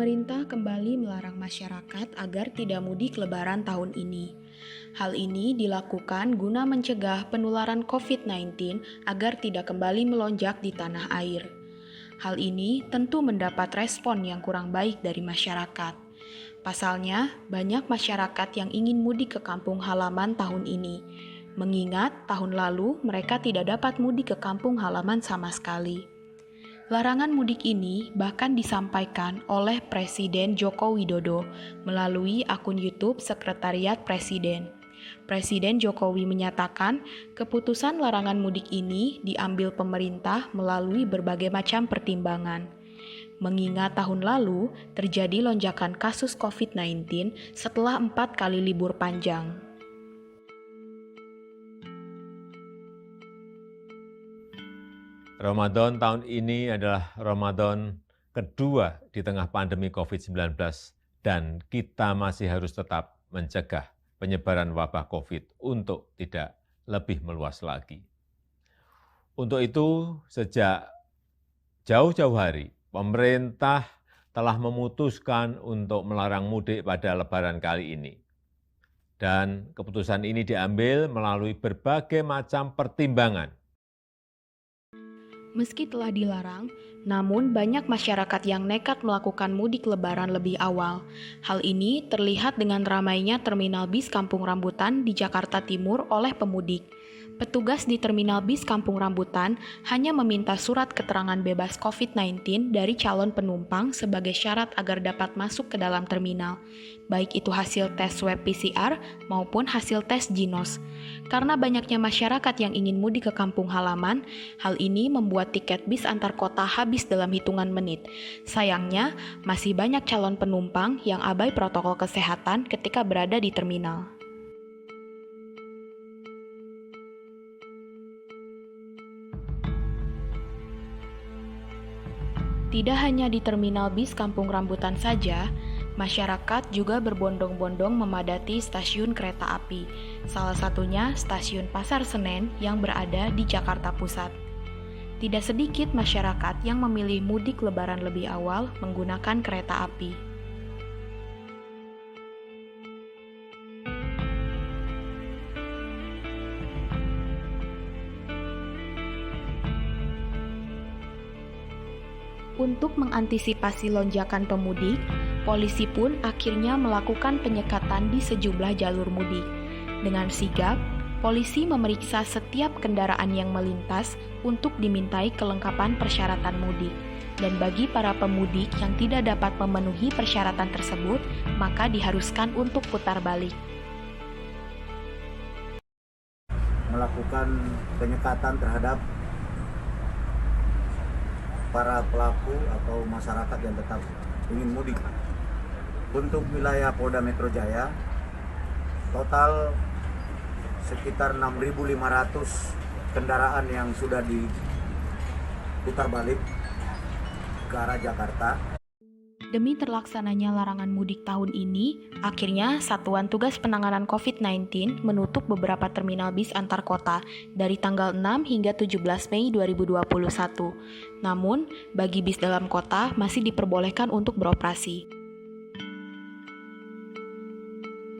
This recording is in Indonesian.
Pemerintah kembali melarang masyarakat agar tidak mudik Lebaran tahun ini. Hal ini dilakukan guna mencegah penularan COVID-19 agar tidak kembali melonjak di tanah air. Hal ini tentu mendapat respon yang kurang baik dari masyarakat. Pasalnya, banyak masyarakat yang ingin mudik ke kampung halaman tahun ini, mengingat tahun lalu mereka tidak dapat mudik ke kampung halaman sama sekali. Larangan mudik ini bahkan disampaikan oleh Presiden Joko Widodo melalui akun YouTube Sekretariat Presiden. Presiden Jokowi menyatakan keputusan larangan mudik ini diambil pemerintah melalui berbagai macam pertimbangan. Mengingat tahun lalu terjadi lonjakan kasus COVID-19 setelah 4 kali libur panjang. Ramadan tahun ini adalah Ramadan kedua di tengah pandemi COVID-19 dan kita masih harus tetap mencegah penyebaran wabah COVID untuk tidak lebih meluas lagi. Untuk itu, sejak jauh-jauh hari, pemerintah telah memutuskan untuk melarang mudik pada Lebaran kali ini. Dan keputusan ini diambil melalui berbagai macam pertimbangan. Meski telah dilarang, namun banyak masyarakat yang nekat melakukan mudik Lebaran lebih awal. Hal ini terlihat dengan ramainya terminal bis Kampung Rambutan di Jakarta Timur oleh pemudik. Petugas di terminal bis Kampung Rambutan hanya meminta surat keterangan bebas COVID-19 dari calon penumpang sebagai syarat agar dapat masuk ke dalam terminal, baik itu hasil tes swab PCR maupun hasil tes Ginos. Karena banyaknya masyarakat yang ingin mudik ke kampung halaman, hal ini membuat tiket bis antar kota habis dalam hitungan menit. Sayangnya, masih banyak calon penumpang yang abai protokol kesehatan ketika berada di terminal. Tidak hanya di terminal bis Kampung Rambutan saja, masyarakat juga berbondong-bondong memadati stasiun kereta api, salah satunya stasiun Pasar Senen yang berada di Jakarta Pusat. Tidak sedikit masyarakat yang memilih mudik Lebaran lebih awal menggunakan kereta api. Untuk mengantisipasi lonjakan pemudik, polisi pun akhirnya melakukan penyekatan di sejumlah jalur mudik. Dengan sigap, polisi memeriksa setiap kendaraan yang melintas untuk dimintai kelengkapan persyaratan mudik. Dan bagi para pemudik yang tidak dapat memenuhi persyaratan tersebut, maka diharuskan untuk putar balik. Melakukan penyekatan terhadap para pelaku atau masyarakat yang tetap ingin mudik. Untuk wilayah Polda Metro Jaya, total sekitar 6.500 kendaraan yang sudah diputar balik ke arah Jakarta. Demi terlaksananya larangan mudik tahun ini, akhirnya Satuan Tugas Penanganan COVID-19 menutup beberapa terminal bis antar kota dari tanggal 6 hingga 17 Mei 2021. Namun, bagi bis dalam kota masih diperbolehkan untuk beroperasi.